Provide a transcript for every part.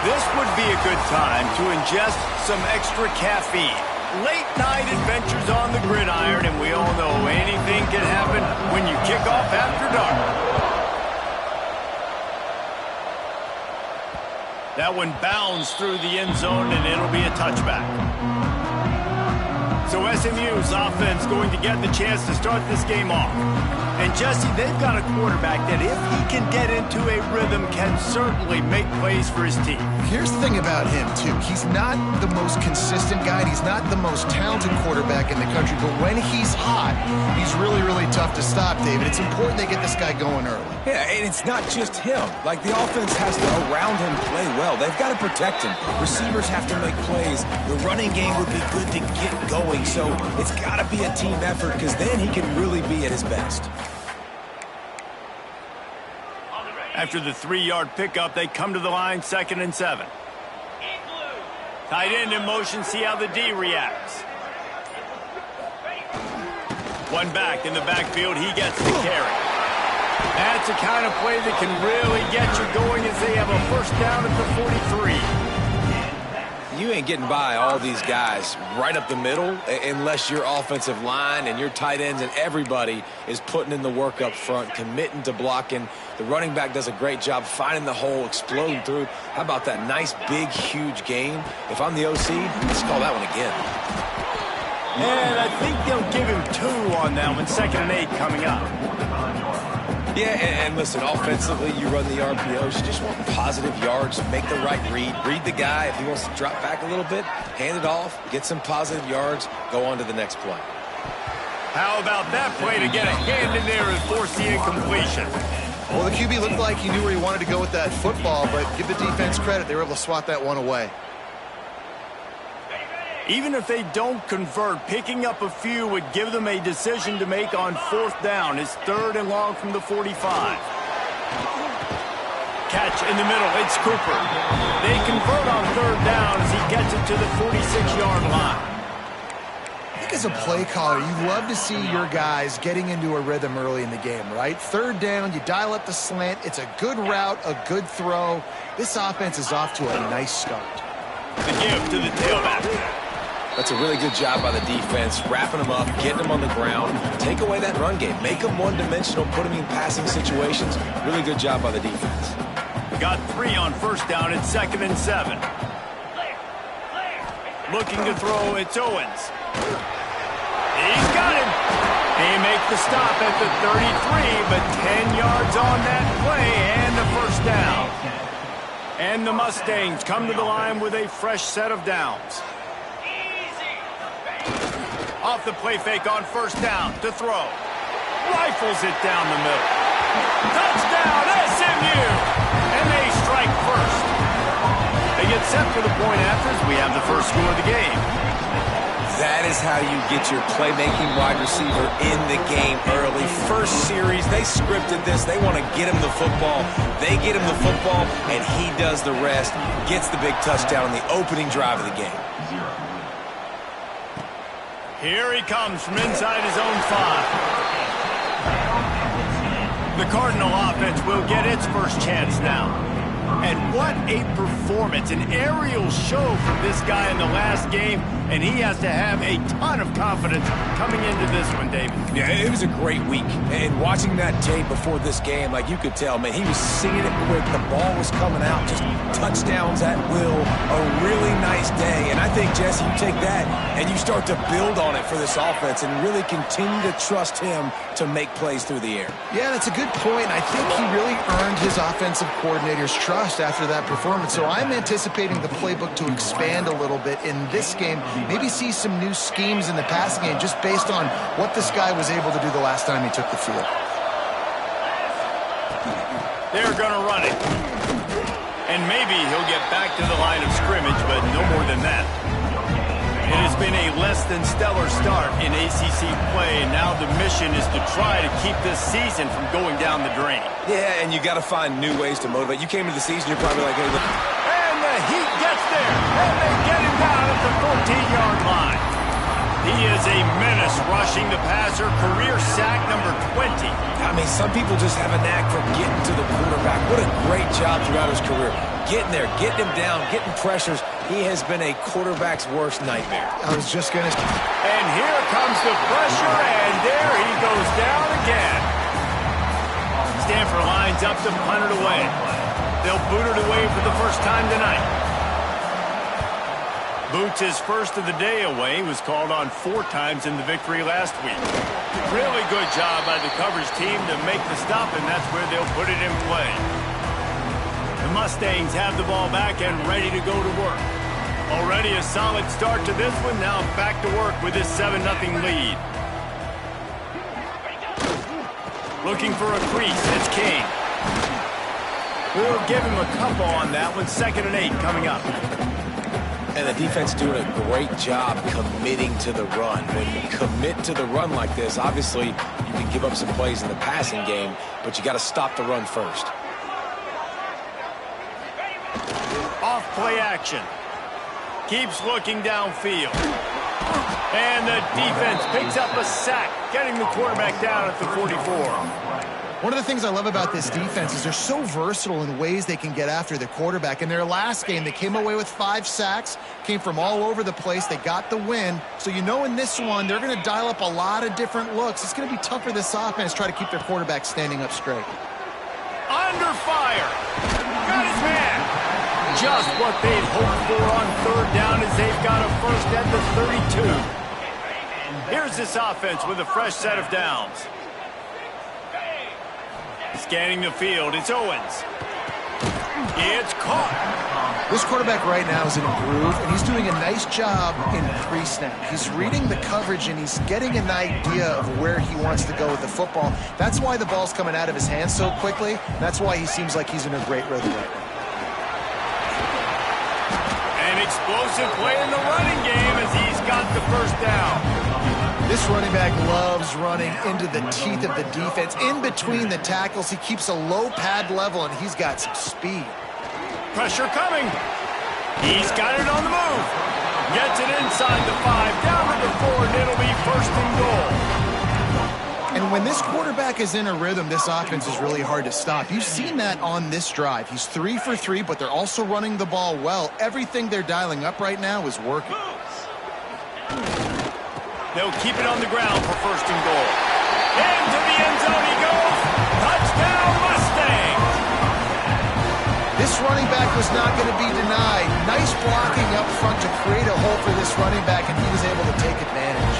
This would be a good time to ingest some extra caffeine. Late night adventures on the gridiron, and we all know anything can happen when you kick off after dark. That one bounds through the end zone, and it'll be a touchback. So SMU's offense going to get the chance to start this game off. And Jesse, they've got a quarterback that if he can get into a rhythm can certainly make plays for his team. Here's the thing about him, too. He's not the most consistent guy. He's not the most talented quarterback in the country. But when he's hot, he's really, really tough to stop, David. It's important they get this guy going early. Yeah, and it's not just him. Like, the offense has to, around him, play well. They've got to protect him. Receivers have to make plays. The running game would be good to get going. So it's got to be a team effort because then he can really be at his best. After the 3-yard pickup, they come to the line, 2nd and 7. Tight end in motion, see how the D reacts. One back in the backfield, he gets the carry. That's the kind of play that can really get you going as they have a first down at the 43. You ain't getting by all these guys right up the middle unless your offensive line and your tight ends and everybody is putting in the work up front, committing to blocking. The running back does a great job finding the hole, exploding through. How about that nice, big, huge gain? If I'm the OC, let's call that one again. And I think they'll give him 2 on that one, 2nd and 8 coming up. Yeah, and listen, offensively, you run the RPOs. You just want positive yards, make the right read. Read the guy. If he wants to drop back a little bit, hand it off, get some positive yards, go on to the next play. How about that play to get a hand in there and force the incompletion? Well, the QB looked like he knew where he wanted to go with that football, but give the defense credit. They were able to swat that one away. Even if they don't convert, picking up a few would give them a decision to make on 4th down. It's 3rd and long from the 45. Catch in the middle. It's Cooper. They convert on 3rd down as he gets it to the 46-yard line. I think as a play caller, you love to see your guys getting into a rhythm early in the game, right? 3rd down, you dial up the slant. It's a good route, a good throw. This offense is off to a nice start. The give to the tailback. That's a really good job by the defense, wrapping them up, getting them on the ground. Take away that run game. Make them one-dimensional, put them in passing situations. Really good job by the defense. Got 3 on 1st down at 2nd and 7. Looking to throw, it's Owens. He's got him. He makes the stop at the 33, but 10 yards on that play and a 1st down. And the Mustangs come to the line with a fresh set of downs. Off the play fake on 1st down to throw. Rifles it down the middle. Touchdown, SMU! And they strike first. They get set for the point after as we have the first score of the game. That is how you get your playmaking wide receiver in the game early. First series, they scripted this. They want to get him the football. They get him the football, and he does the rest. Gets the big touchdown on the opening drive of the game. Here he comes from inside his own 5. The Cardinal offense will get its first chance now. And what a performance, an aerial show from this guy in the last game, and he has to have a ton of confidence coming into this one, David. Yeah, it was a great week, and watching that tape before this game, like you could tell, man, he was seeing it quick, the ball was coming out, just touchdowns at will, a really nice day, and I think, Jesse, you take that and you start to build on it for this offense and really continue to trust him to make plays through the air. Yeah, that's a good point. I think he really earned his offensive coordinator's trust after that performance. So I'm anticipating the playbook to expand a little bit in this game. Maybe see some new schemes in the passing game just based on what this guy was able to do the last time he took the field. They're going to run it. And maybe he'll get back to the line of scrimmage, but no more than that. It has been a less than stellar start in ACC play, and now the mission is to try to keep this season from going down the drain. Yeah, and you got to find new ways to motivate. You came into the season, you're probably like, hey, look. And the Heat gets there, and they get him down at the 14-yard line. He is a menace rushing the passer, career sack number 20. I mean, some people just have a knack for getting to the quarterback. What a great job throughout his career. getting there, getting him down, getting pressures. He has been a quarterback's worst nightmare. I was just going to... And here comes the pressure, and there he goes down again. Stanford lines up to punt it away. They'll boot it away for the first time tonight. Boots his first of the day away. Was called on 4 times in the victory last week. Really good job by the coverage team to make the stop, and that's where they'll put it in play. The Mustangs have the ball back and ready to go to work. Already a solid start to this one. Now back to work with this 7-0 lead. Looking for a crease. It's King. We'll give him a couple on that one. 2nd and 8 coming up. And the defense doing a great job committing to the run. When you commit to the run like this, obviously you can give up some plays in the passing game, but you got to stop the run first. Off play action. Keeps looking downfield. And the defense picks up a sack, getting the quarterback down at the 44. One of the things I love about this defense is they're so versatile in ways they can get after the quarterback. In their last game, they came away with 5 sacks, came from all over the place. They got the win. So you know in this one, they're going to dial up a lot of different looks. It's going to be tough for this offense to try to keep their quarterback standing up straight. Under fire. Got his man. Just what they'd hoped for on 3rd down as they've got a first at the 32. Here's this offense with a fresh set of downs. Scanning the field, it's Owens. It's caught. This quarterback right now is in a groove, and he's doing a nice job in pre-snap. He's reading the coverage, and he's getting an idea of where he wants to go with the football. That's why the ball's coming out of his hands so quickly. That's why he seems like he's in a great rhythm right now. An explosive play in the running game as he's got the first down. This running back loves running into the teeth of the defense. In between the tackles, he keeps a low pad level, and he's got some speed. Pressure coming. He's got it on the move. Gets it inside the 5, down to the 4, and it'll be 1st and goal. And when this quarterback is in a rhythm, this offense is really hard to stop. You've seen that on this drive. He's 3 for 3, but they're also running the ball well. Everything they're dialing up right now is working. They'll keep it on the ground for 1st and goal. Into the end zone he goes. Touchdown, Mustangs. This running back was not going to be denied. Nice blocking up front to create a hole for this running back, and he was able to take advantage.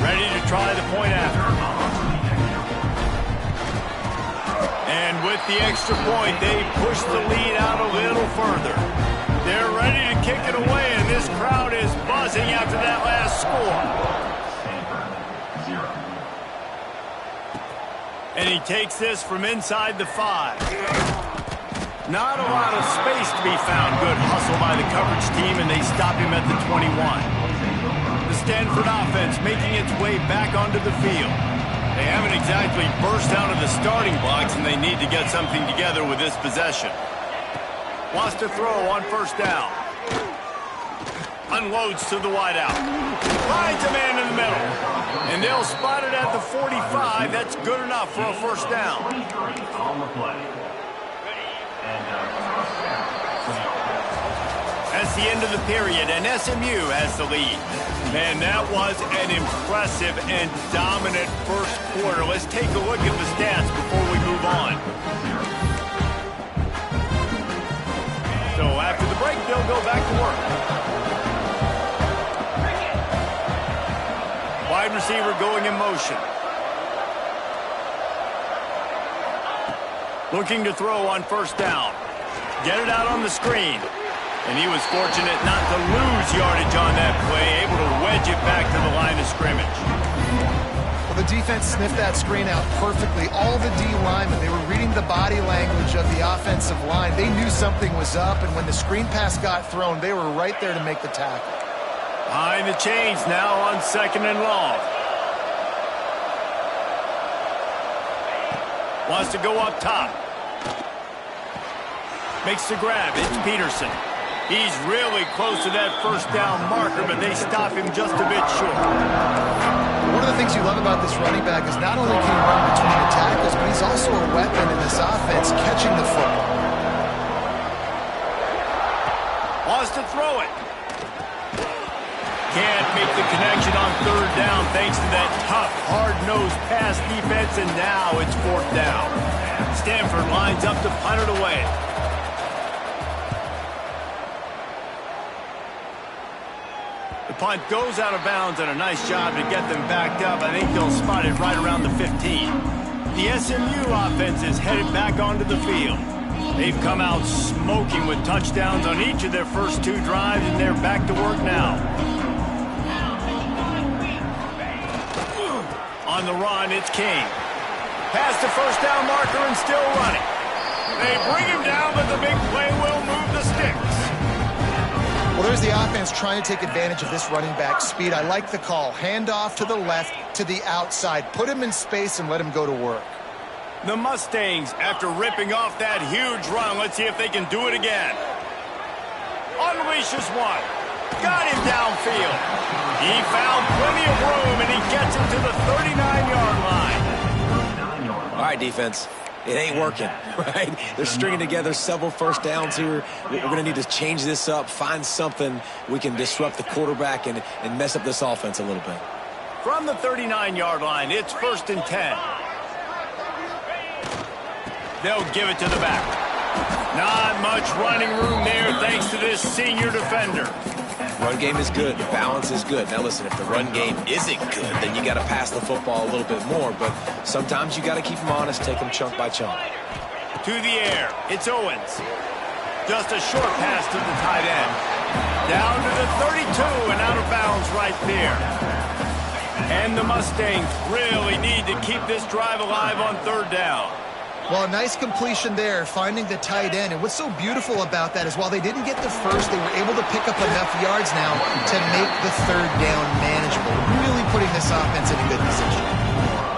Ready to try the point after. And with the extra point, they push the lead out a little further. They're ready to kick it away, and this crowd is buzzing after that last score. And he takes this from inside the 5. Not a lot of space to be found. Good hustle by the coverage team, and they stop him at the 21. The Stanford offense making its way back onto the field. They haven't exactly burst out of the starting blocks, and they need to get something together with this possession. Wants to throw on 1st down. Unloads to the wideout. Finds a man in the middle. And they'll spot it at the 45. That's good enough for a 1st down. That's the end of the period, and SMU has the lead. Man, that was an impressive and dominant first quarter. Let's take a look at the stats before we move on. So after the break, they'll go back to work. Wide receiver going in motion. Looking to throw on 1st down. Get it out on the screen. And he was fortunate not to lose yardage on that play, able to wedge it back to the line of scrimmage. Well, the defense sniffed that screen out perfectly. All the D linemen, they were reading the body language of the offensive line. They knew something was up, and when the screen pass got thrown, they were right there to make the tackle. Behind the chains now on 2nd and long. Wants to go up top. Makes the grab. It's Peterson. He's really close to that 1st down marker, but they stop him just a bit short. One of the things you love about this running back is not only can he run between the tackles, but he's also a weapon. this offense catching the football. Wants to throw it. Can't make the connection on third down thanks to that tough, hard-nosed pass defense, and now it's fourth down. Stanford lines up to punt it away. The punt goes out of bounds, and a nice job to get them backed up. I think they'll spot it right around the 15. The SMU offense is headed back onto the field. They've come out smoking with touchdowns on each of their first 2 drives, and they're back to work now. On the run, it's King. Past the first down marker and still running. They bring him down, but the big play will move the sticks. Well, there's the offense trying to take advantage of this running back speed. I like the call. Hand off to the left, to the outside. Put him in space and let him go to work. The Mustangs, after ripping off that huge run, let's see if they can do it again. Unleashes one. Got him downfield. He found plenty of room, and he gets him to the 39-yard line. All right, defense. It ain't working, right? They're stringing together several first downs here. We're going to need to change this up, find something we can disrupt the quarterback and mess up this offense a little bit. From the 39-yard line, it's 1st and 10. They'll give it to the back. Not much running room there thanks to this senior defender. Run game is good. Balance is good. Now, listen, if the run game isn't good, then you got to pass the football a little bit more. But sometimes you got to keep them honest, take them chunk by chunk. To the air, it's Owens. Just a short pass to the tight end. Down to the 32 and out of bounds right there. And the Mustangs really need to keep this drive alive on third down. Well, a nice completion there, finding the tight end. And what's so beautiful about that is while they didn't get the first, they were able to pick up enough yards now to make the third down manageable. Really putting this offense in a good position.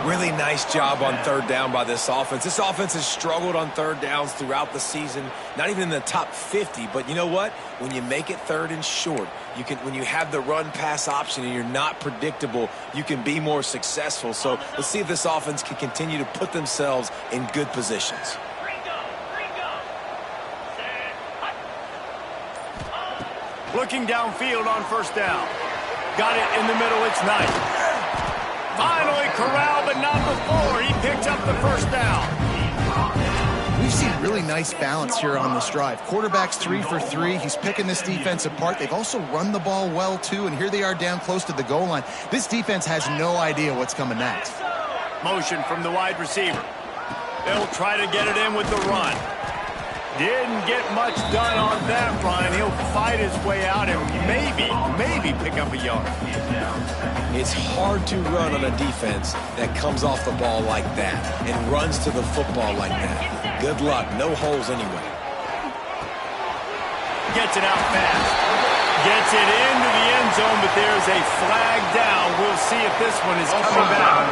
Really nice job on third down by this offense. This offense has struggled on third downs throughout the season. Not even in the top 50, but you know what? When you make it third and short, when you have the run-pass option and you're not predictable, you can be more successful. So let's see if this offense can continue to put themselves in good positions. Looking downfield on first down. Got it in the middle, it's Knight. Finally corralled, but not before. He picks up the first down. We've seen really nice balance here on this drive. Quarterback's 3 for 3. He's picking this defense apart. They've also run the ball well, too, and here they are down close to the goal line. This defense has no idea what's coming next. Motion from the wide receiver. They'll try to get it in with the run. Didn't get much done on that run. He'll fight his way out and maybe pick up a yard. It's hard to run on a defense that comes off the ball like that and runs to the football like that. Good luck. No holes anyway. Gets it out fast. Gets it into the end zone, but there's a flag down. We'll see if this one is coming back.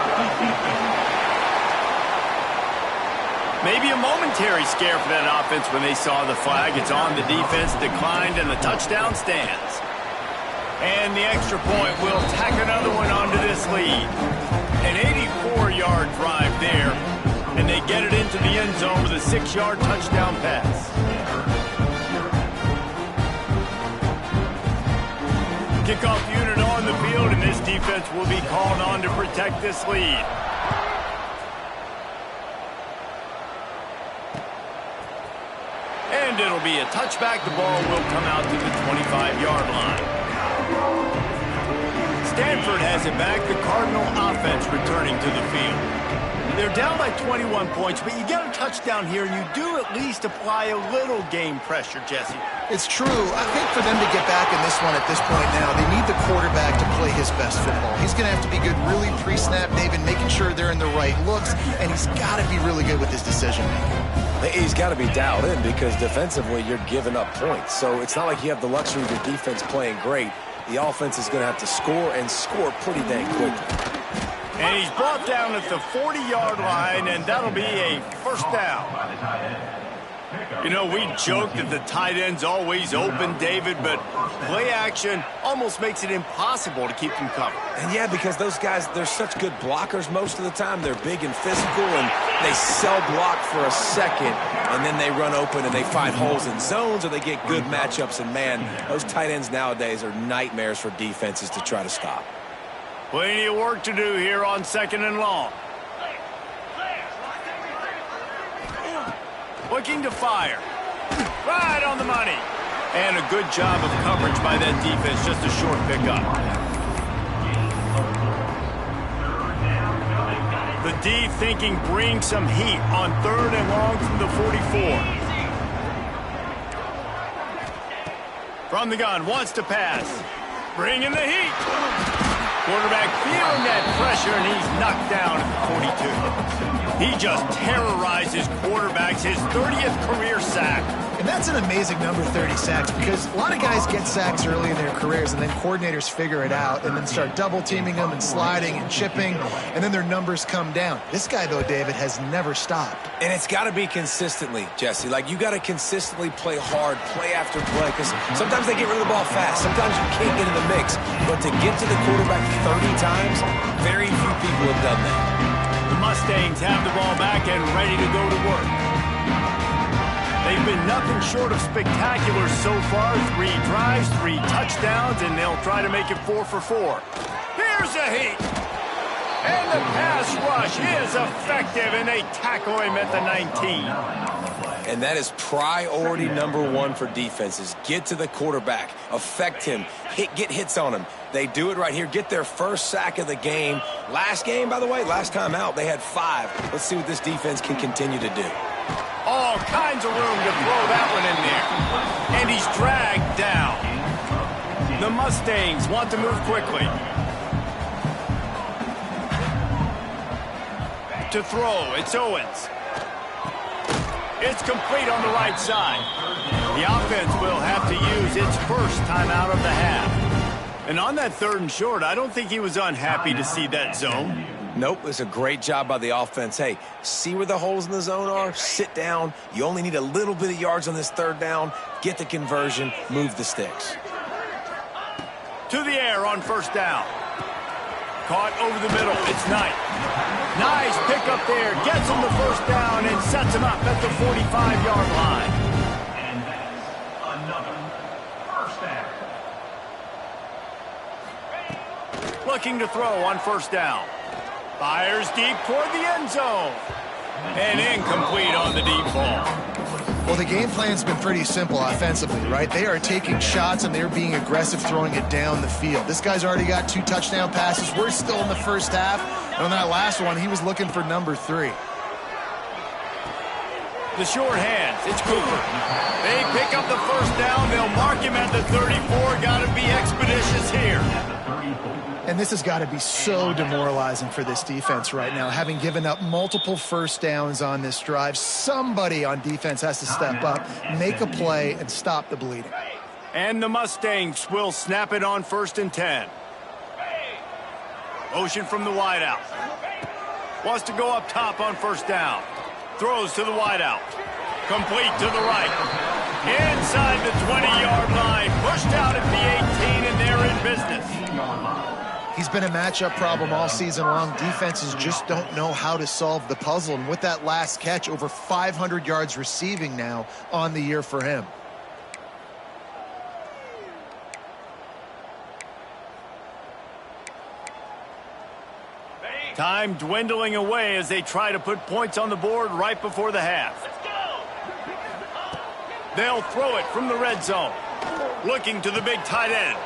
Maybe a momentary scare for that offense when they saw the flag. It's on the defense, declined, and the touchdown stands. And the extra point will tack another one onto this lead. An 84-yard drive there, and they get it into the end zone with a 6-yard touchdown pass. Kickoff unit on the field, and this defense will be called on to protect this lead. And it'll be a touchback. The ball will come out to the 25-yard line. Stanford has it back. The Cardinal offense returning to the field. They're down by 21 points, but you get a touchdown here, and you do at least apply a little game pressure, Jesse. It's true. I think for them to get back in this one at this point now, they need the quarterback to play his best football. He's going to have to be good really pre-snap, David, making sure they're in the right looks, and he's got to be really good with his decision-making. He's got to be dialed in because defensively you're giving up points. So it's not like you have the luxury of your defense playing great. The offense is going to have to score and score pretty dang quickly. And he's brought down at the 40-yard line, and that'll be a first down. You know, we joke that the tight end's always open, David, but play action almost makes it impossible to keep them covered. And yeah, because those guys, they're such good blockers most of the time. They're big and physical, and they cell block for a second, and then they run open and they find holes in zones, or they get good matchups. And, man, those tight ends nowadays are nightmares for defenses to try to stop. Plenty of work to do here on 2nd and long. Looking to fire. Right on the money. And a good job of coverage by that defense. Just a short pickup. The D thinking bring some heat on 3rd and long from the 44. From the gun, wants to pass. Bringing the heat. Quarterback feeling that pressure, and he's knocked down at the 42. He just terrorizes quarterbacks, his 30th career sack. And that's an amazing number, 30 sacks, because a lot of guys get sacks early in their careers, and then coordinators figure it out and then start double-teaming them and sliding and chipping, and then their numbers come down. This guy, though, David, has never stopped. And it's got to be consistently, Jesse. Like, you got to consistently play hard, play after play, because sometimes they get rid of the ball fast. Sometimes you can't get in the mix. But to get to the quarterback 30 times, very few people have done that. The Mustangs have the ball back and ready to go to work. They've been nothing short of spectacular so far. 3 drives, 3 touchdowns, and they'll try to make it 4 for 4. Here's a heat. And the pass rush is effective, and they tackle him at the 19. And that is priority number 1 for defenses. Get to the quarterback, affect him, get hits on him. They do it right here, get their first sack of the game. Last game, by the way, last time out, they had 5. Let's see what this defense can continue to do. All kinds of room to throw that one in there. And he's dragged down. The Mustangs want to move quickly. To throw, it's Owens. It's complete on the right side. The offense will have to use its first timeout of the half. And on that 3rd and short, I don't think he was unhappy to see that zone. Nope, it's a great job by the offense. Hey, see where the holes in the zone are? Sit down. You only need a little bit of yards on this 3rd down. Get the conversion. Move the sticks. To the air on 1st down. Caught over the middle. It's Knight. Nice pickup there. Gets him the 1st down and sets him up at the 45-yard line. And that's another 1st down. Looking to throw on 1st down. Fires deep toward the end zone. And incomplete on the deep ball. Well, the game plan's been pretty simple offensively, right? They are taking shots, and they're being aggressive throwing it down the field. This guy's already got 2 touchdown passes. We're still in the first half. And on that last one, he was looking for number 3. The short hands. It's Cooper. They pick up the 1st down. They'll mark him at the 34. Got to be expeditious here. And this has got to be so demoralizing for this defense right now, having given up multiple 1st downs on this drive. Somebody on defense has to step up, make a play, and stop the bleeding. And the Mustangs will snap it on 1st and 10. Motion from the wideout. Wants to go up top on 1st down. Throws to the wideout. Complete to the right. Inside the 20-yard line. Pushed out at the 18, and they're in business. He's been a matchup problem all season long. Defenses just don't know how to solve the puzzle. And with that last catch, over 500 yards receiving now on the year for him. Time dwindling away as they try to put points on the board right before the half. They'll throw it from the red zone. Looking to the big tight end.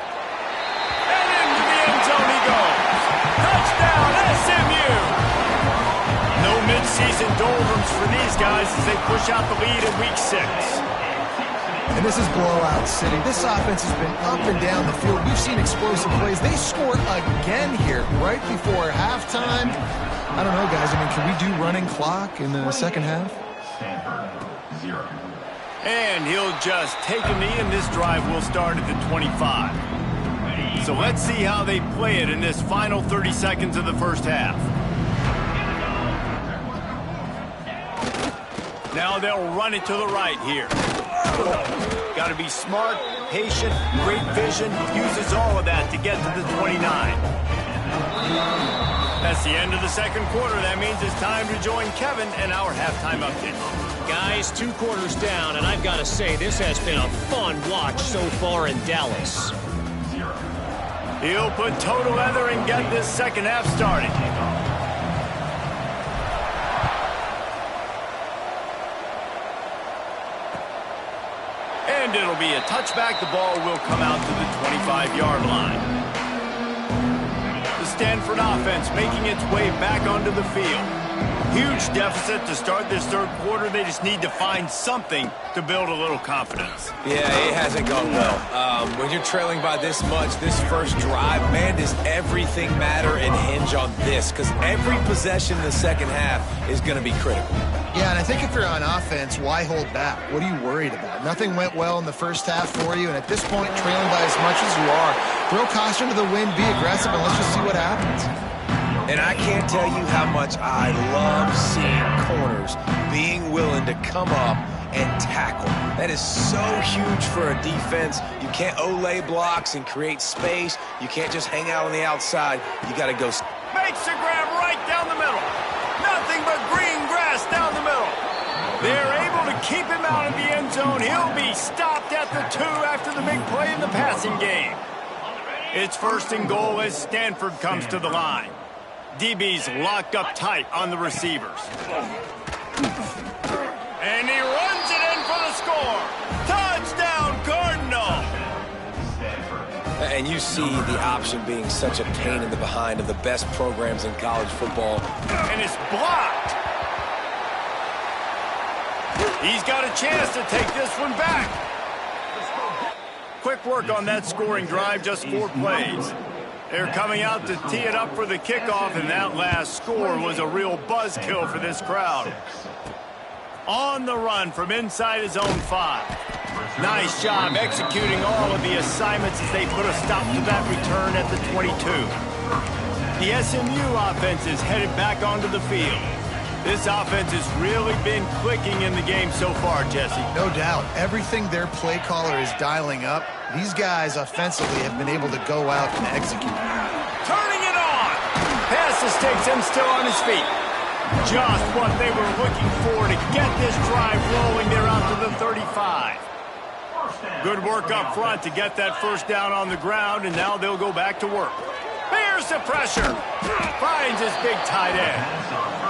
And into the end zone he goes. Touchdown, SMU! No midseason doldrums for these guys as they push out the lead in week 6. And this is blowout city. This offense has been up and down the field. We've seen explosive plays. They scored again here right before halftime. I don't know, guys. I mean, can we do running clock in the second half? And he'll just take a knee, and this drive will start at the 25. So let's see how they play it in this final 30 seconds of the first half. Now they'll run it to the right here. Got to be smart, patient, great vision. Uses all of that to get to the 29. That's the end of the second quarter. That means it's time to join Kevin and our halftime update. Guys, 2 quarters down, and I've got to say, this has been a fun watch so far in Dallas. He'll put toe to leather and get this second half started. And it'll be a touchback. The ball will come out to the 25-yard line. The Stanford offense making its way back onto the field. Huge deficit to start this third quarter. They just need to find something to build a little confidence. Yeah, it hasn't gone well. When you're trailing by this much, this first drive, man, does everything matter and hinge on this? Because every possession in the second half is going to be critical. Yeah, and I think if you're on offense, why hold back? What are you worried about? Nothing went well in the first half for you, and at this point, trailing by as much as you are, throw caution to the wind, be aggressive, and let's just see what happens. And I can't tell you how much I love seeing corners being willing to come up and tackle. That is so huge for a defense. You can't olay blocks and create space. You can't just hang out on the outside. You got to go. Makes the grab right down the middle. Nothing but green grass down the middle. They're able to keep him out of the end zone. He'll be stopped at the 2 after the big play in the passing game. It's 1st and goal as Stanford comes to the line. DB's locked up tight on the receivers. And he runs it in for the score. Touchdown, Cardinal. And you see the option being such a pain in the behind of the best programs in college football. And it's blocked. He's got a chance to take this one back. Quick work on that scoring drive, just 4 plays. They're coming out to tee it up for the kickoff, and that last score was a real buzzkill for this crowd. On the run from inside his own 5. Nice job executing all of the assignments as they put a stop to that return at the 22. The SMU offense is headed back onto the field. This offense has really been clicking in the game so far, Jesse. No doubt. Everything their play caller is dialing up, these guys offensively have been able to go out and execute. Turning it on! Passes takes him still on his feet. Just what they were looking for to get this drive rolling. They're out to the 35. Good work up front to get that first down on the ground, and now they'll go back to work. Here's the pressure. Finds his big tight end.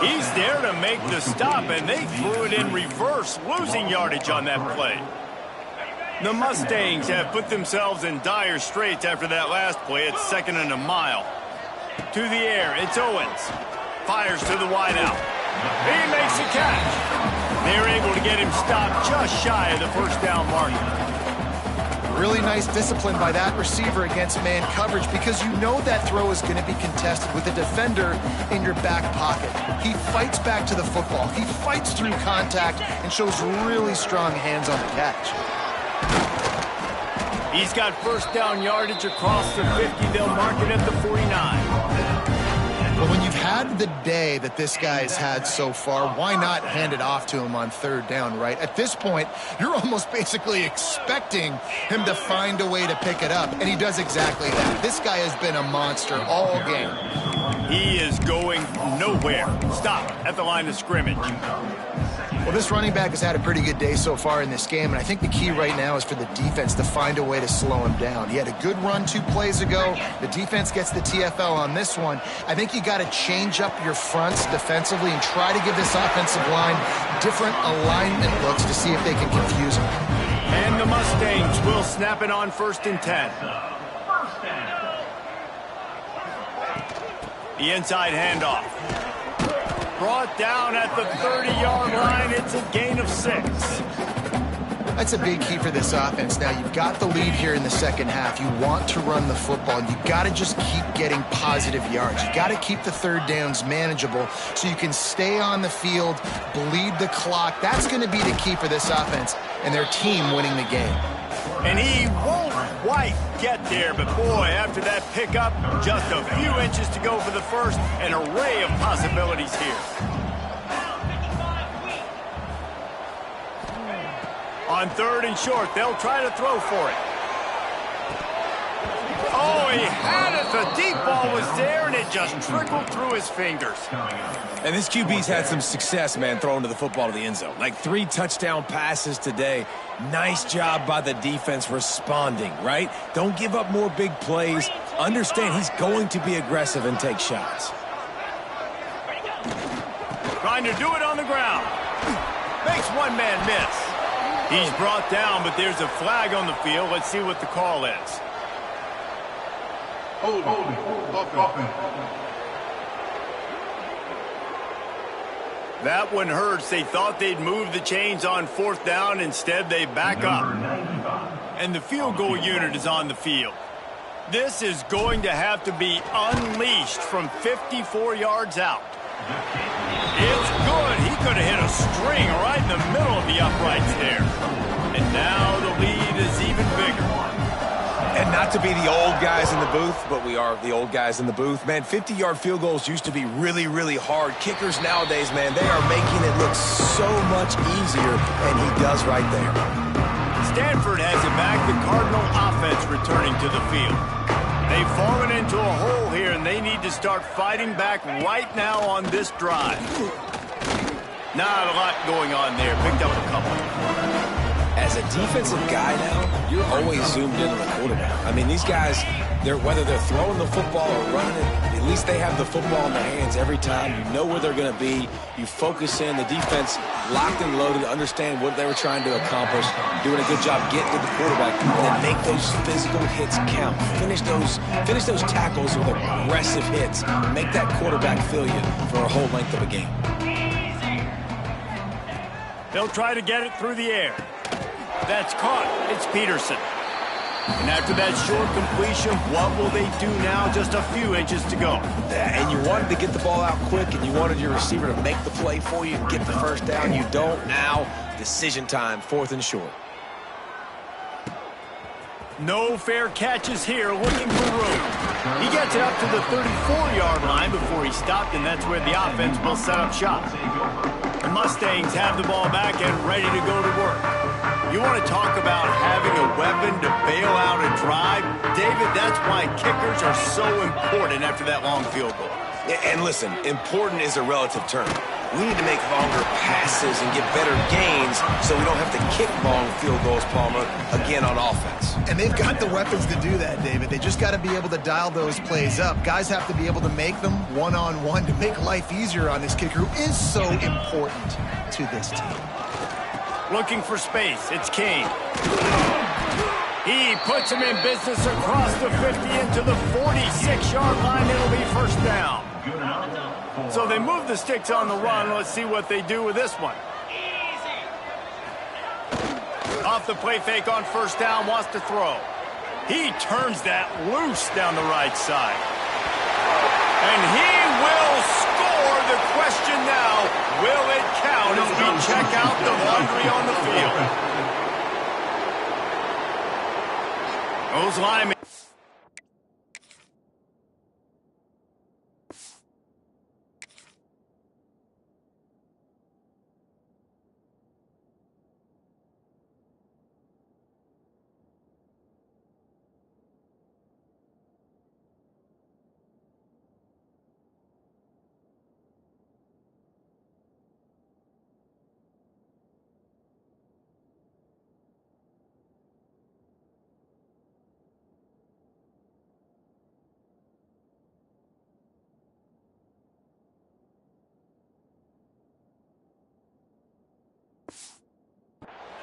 He's there to make the stop, and they threw it in reverse, losing yardage on that play. The Mustangs have put themselves in dire straits after that last play. It's 2nd and a mile. To the air, it's Owens. Fires to the wideout. He makes the catch. They're able to get him stopped just shy of the first down marker. Really nice discipline by that receiver against man coverage, because you know that throw is going to be contested with a defender in your back pocket. He fights back to the football. He fights through contact and shows really strong hands on the catch. He's got first down yardage across the 50. They'll mark it at the 49. But when you've had the day that this guy has had so far, why not hand it off to him on 3rd down, right? At this point, you're almost basically expecting him to find a way to pick it up, and he does exactly that. This guy has been a monster all game. He is going nowhere. Stop at the line of scrimmage. Well, this running back has had a pretty good day so far in this game, and I think the key right now is for the defense to find a way to slow him down. He had a good run 2 plays ago. The defense gets the TFL on this one. I think you got to change up your fronts defensively and try to give this offensive line different alignment looks to see if they can confuse him. And the Mustangs will snap it on 1st and 10. The inside handoff. Brought down at the 30-yard line. It's a gain of 6. That's a big key for this offense. Now, you've got the lead here in the second half. You want to run the football. You got to just keep getting positive yards. You got to keep the 3rd downs manageable so you can stay on the field, bleed the clock. That's going to be the key for this offense and their team winning the game. And he won't quite get there, but boy, after that pickup, just a few inches to go for the first, an array of possibilities here. On 3rd and short, they'll try to throw for it. Oh, he had it. The deep ball was there, and it just trickled through his fingers. And this QB's had some success, man, throwing to the football to the end zone. Like 3 touchdown passes today. Nice job by the defense responding, right? Don't give up more big plays. Understand he's going to be aggressive and take shots. Trying to do it on the ground. Makes one man miss. He's brought down, but there's a flag on the field. Let's see what the call is. That one hurts. They thought they'd move the chains on 4th down. Instead, they back up. And the field goal unit is on the field. This is going to have to be unleashed from 54 yards out. It's good. He could have hit a string right in the middle of the uprights there. And now the lead is even bigger. And not to be the old guys in the booth, but we are the old guys in the booth. Man, 50-yard field goals used to be really, really hard. Kickers nowadays, man, they are making it look so much easier, and he does right there. Stanford has it back. The Cardinal offense returning to the field. They've fallen into a hole here, and they need to start fighting back right now on this drive. Not a lot going on there. Picked up a couple. As a defensive guy now, you're always zoomed in on the quarterback. I mean, these guys, whether they're throwing the football or running it, at least they have the football in their hands every time. You know where they're going to be. You focus in. The defense locked and loaded, understand what they were trying to accomplish, doing a good job getting to the quarterback, and then make those physical hits count. Finish those tackles with aggressive hits. Make that quarterback feel you for a whole length of a game. They'll try to get it through the air. That's caught. It's Peterson. And after that short completion, what will they do now? Just a few inches to go. And you wanted to get the ball out quick, and you wanted your receiver to make the play for you, get the first down. You don't now. Decision time, 4th and short. No fair catches here, looking for room. He gets it up to the 34-yard line before he stopped, and that's where the offense will set up shop. The Mustangs have the ball back and ready to go to work. You want to talk about having a weapon to bail out a drive? David, that's why kickers are so important after that long field goal. And listen, important is a relative term. We need to make longer passes and get better gains so we don't have to kick long field goals, Palmer, again on offense. And they've got the weapons to do that, David. They just got to be able to dial those plays up. Guys have to be able to make them one-on-one to make life easier on this kicker, who is so important to this team. Looking for space. It's Kane. He puts him in business across the 50 into the 46-yard line. It'll be first down. So they move the sticks on the run. Let's see what they do with this one. Off the play fake on first down, wants to throw. He turns that loose down the right side. And he will score. The question now, will it count as we check out the laundry on the field? Those linemen.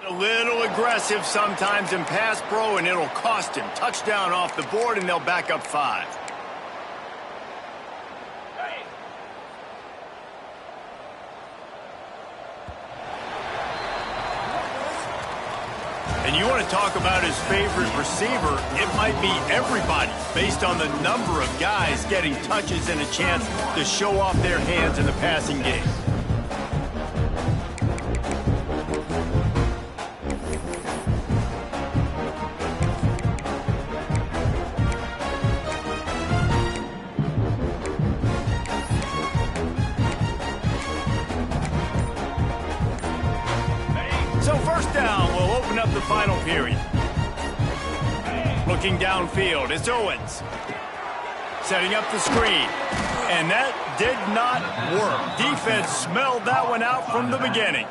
A little aggressive sometimes in pass pro, and it'll cost him. Touchdown off the board, and they'll back up 5. And you want to talk about his favorite receiver, it might be everybody, based on the number of guys getting touches and a chance to show off their hands in the passing game. So first down will open up the final period. Looking downfield, it's Owens. Setting up the screen. And that did not work. Defense smelled that one out from the beginning.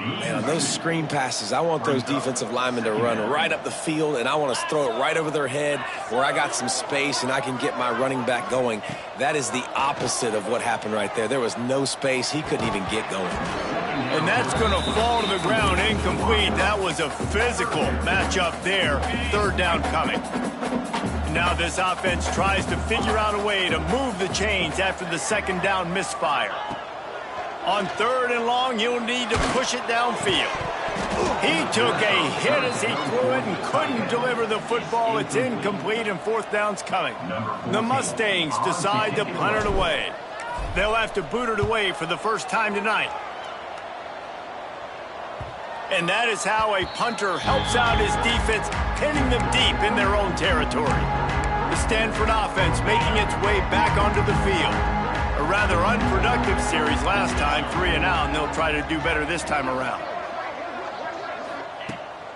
Man, on those screen passes, I want those defensive linemen to run right up the field, and I want to throw it right over their head where I got some space and I can get my running back going. That is the opposite of what happened right there. There was no space. He couldn't even get going. And that's going to fall to the ground incomplete. That was a physical matchup there. Third down coming. Now this offense tries to figure out a way to move the chains after the second down misfire. On third and long, you'll need to push it downfield. He took a hit as he threw it and couldn't deliver the football. It's incomplete and fourth down's coming. The Mustangs decide to punt it away. They'll have to boot it away for the first time tonight. And that is how a punter helps out his defense, pinning them deep in their own territory. The Stanford offense making its way back onto the field. A rather unproductive series last time, 3 and out, and they'll try to do better this time around.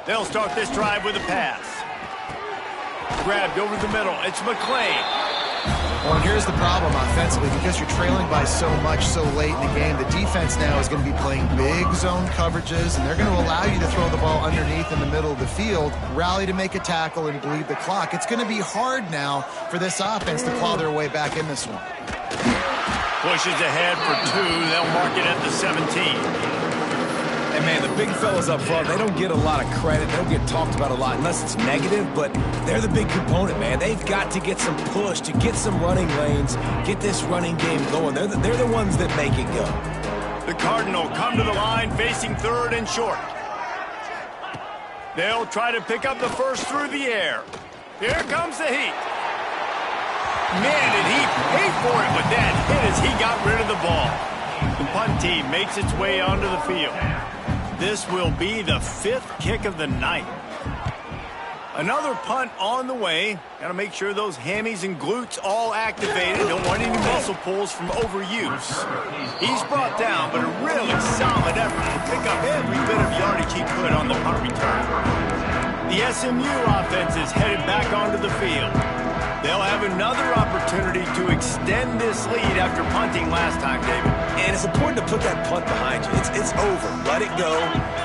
They'll start this drive with a pass. Grabbed over the middle. It's McClain. Well, and here's the problem offensively. Because you're trailing by so much so late in the game, the defense now is going to be playing big zone coverages, and they're going to allow you to throw the ball underneath in the middle of the field, rally to make a tackle, and bleed the clock. It's going to be hard now for this offense to claw their way back in this one. Pushes ahead for 2. They'll mark it at the 17. And, man, the big fellas up front, they don't get a lot of credit. They don't get talked about a lot unless it's negative, but they're the big component, man. They've got to get some push, to get some running lanes, get this running game going. They're the ones that make it go. The Cardinal come to the line facing third and short. They'll try to pick up the first through the air. Here comes the heat. Man, did he pay for it with that hit as he got rid of the ball. The punt team makes its way onto the field. This will be the 5th kick of the night. Another punt on the way. Got to make sure those hammies and glutes all activated. Don't want any muscle pulls from overuse. He's brought down, but a really solid effort to pick up every bit of yardage he could on the punt return. The SMU offense is headed back onto the field. They'll have another opportunity to extend this lead after punting last time, David. And it's important to put that punt behind you. It's over. Let it go.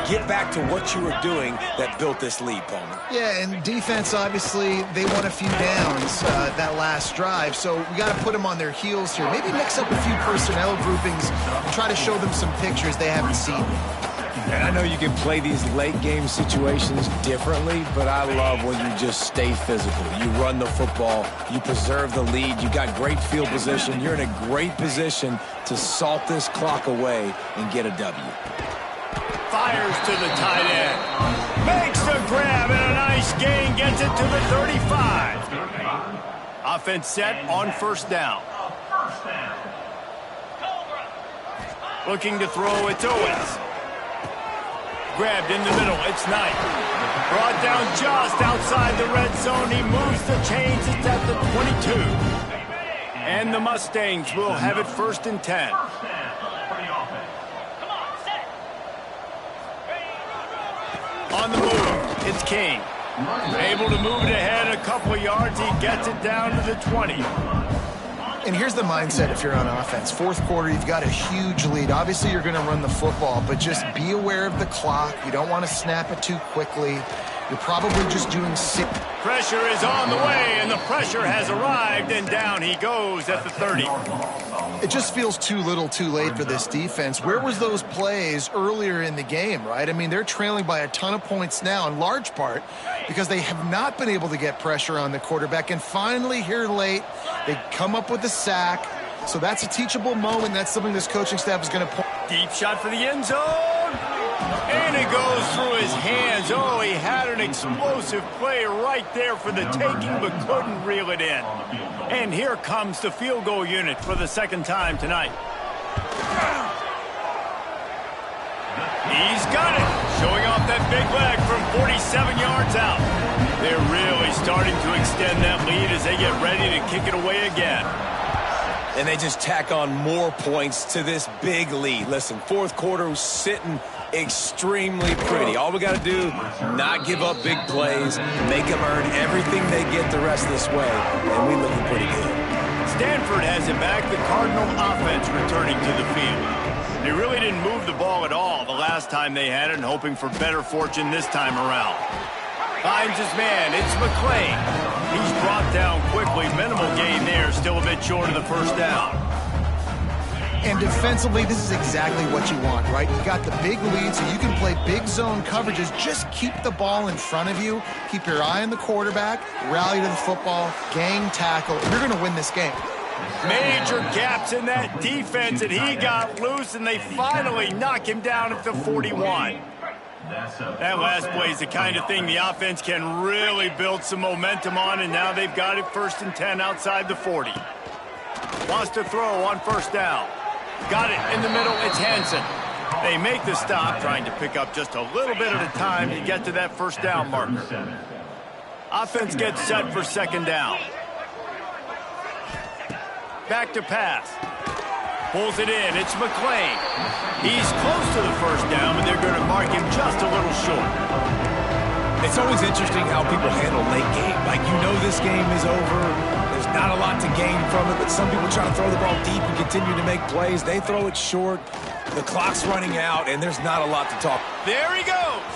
Get back to what you were doing that built this lead, Palmer. Yeah, and defense, obviously, they won a few downs that last drive, so we got to put them on their heels here. Maybe mix up a few personnel groupings and try to show them some pictures they haven't seen. And I know you can play these late-game situations differently, but I love when you just stay physical. You run the football. You preserve the lead. You got great field position. You're in a great position to salt this clock away and get a W. Fires to the tight end. Makes the grab and a nice gain. Gets it to the 35. Offense set on first down. Looking to throw, it's Owens. Grabbed in the middle, it's Knight. Brought down just outside the red zone. He moves the chains, it's at the 22. And the Mustangs will have it 1st and 10. On the move, it's King. Able to move it ahead a couple of yards. He gets it down to the 20. And here's the mindset if you're on offense. 4th quarter, you've got a huge lead. Obviously, you're going to run the football, but just be aware of the clock. You don't want to snap it too quickly. You're probably just doing Pressure is on the way, and the pressure has arrived, and down he goes at the 30. It just feels too little too late for this defense. Where was those plays earlier in the game, right? I mean, they're trailing by a ton of points now, in large part because they have not been able to get pressure on the quarterback. And finally, here late, they come up with a sack. So that's a teachable moment. That's something this coaching staff is going to point. Deep shot for the end zone. And it goes through his hands. Oh, he had an explosive play right there for the taking, but couldn't reel it in. And here comes the field goal unit for the 2nd time tonight. He's got it. Showing off that big leg from 47 yards out. They're really starting to extend that lead as they get ready to kick it away again. And they just tack on more points to this big lead. Listen, 4th quarter was sitting extremely pretty. All we got to do, not give up big plays, make them earn everything they get the rest of this way, and we looking pretty good. Stanford has it back. The Cardinal offense returning to the field. They really didn't move the ball at all the last time they had it, and hoping for better fortune this time around. Finds his man. It's McClain. He's brought down quickly. Minimal gain there. Still a bit short of the first down. And defensively, this is exactly what you want, right? You got the big lead, so you can play big zone coverages. Just keep the ball in front of you. Keep your eye on the quarterback. Rally to the football. Gang tackle. You're going to win this game. Major gaps in that defense, and he got loose, and they finally knock him down at the 41. That last play is the kind of thing the offense can really build some momentum on, and now they've got it 1st and 10 outside the 40. Wants to throw on first down. Got it in the middle. It's Hansen. They make the stop, trying to pick up just a little bit at a time to get to that first down marker. Offense gets set for second down. Back to pass. Pulls it in. It's McClain. He's close to the first down, but they're going to mark him just a little short. It's always interesting how people handle late game. Like, you know this game is over. There's not a lot to gain from it, but some people try to throw the ball deep and continue to make plays. They throw it short. The clock's running out, and there's not a lot to talk. There he goes.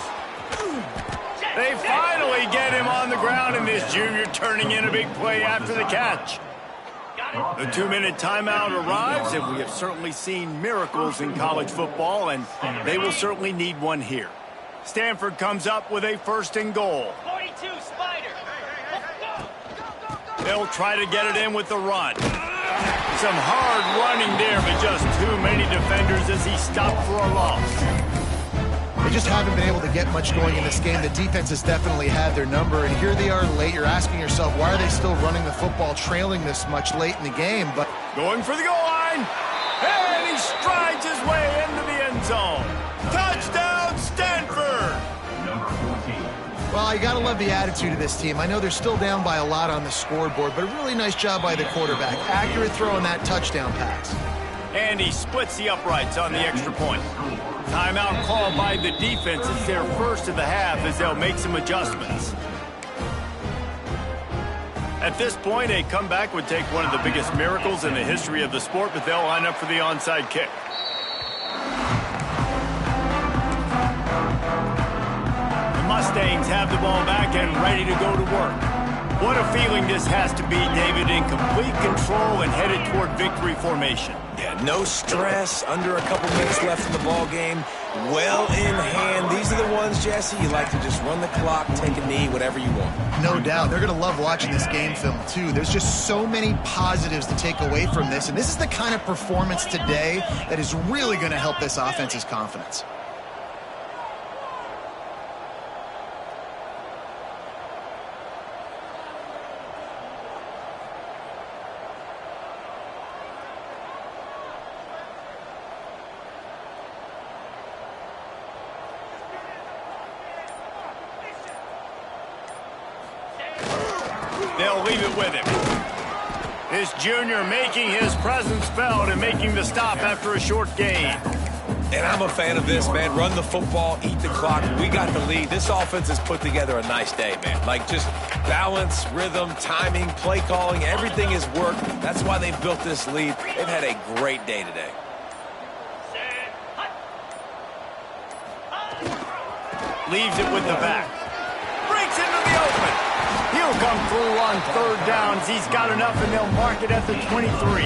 They finally get him on the ground, and this junior turning in a big play after the catch. The 2-minute timeout arrives, and we have certainly seen miracles in college football, and they will certainly need one here. Stanford comes up with a 1st and goal. 42, Spider. They'll try to get it in with the run. Some hard running there, but just too many defenders as he stopped for a loss. They just haven't been able to get much going in this game. The defense has definitely had their number, and here they are late. You're asking yourself, why are they still running the football, trailing this much late in the game? But going for the goal line, and he strides his way into the end zone. Touchdown, Stanford! well, you got to love the attitude of this team. I know they're still down by a lot on the scoreboard, but a really nice job by the quarterback. Accurate throw on that touchdown pass. And he splits the uprights on the extra point. Timeout called by the defense. It's their first of the half as they'll make some adjustments. At this point, a comeback would take one of the biggest miracles in the history of the sport, but they'll line up for the onside kick. The Mustangs have the ball back and ready to go to work. What a feeling this has to be, David, in complete control and headed toward victory formation. Yeah, no stress, under a couple minutes left in the ball game, well in hand. These are the ones, Jesse, you like to just run the clock, take a knee, whatever you want. No doubt. They're going to love watching this game film, too. There's just so many positives to take away from this, and this is the kind of performance today that is really going to help this offense's confidence. They'll leave it with him. This junior making his presence felt and making the stop after a short gain. And I'm a fan of this, man. Run the football, eat the clock. We got the lead. This offense has put together a nice day, man. Like, just balance, rhythm, timing, play calling, everything has worked. That's why they've built this lead. They've had a great day today. Leaves it with the back. Breaks into the open. He'll come through on third downs. He's got enough, and they'll mark it at the 23.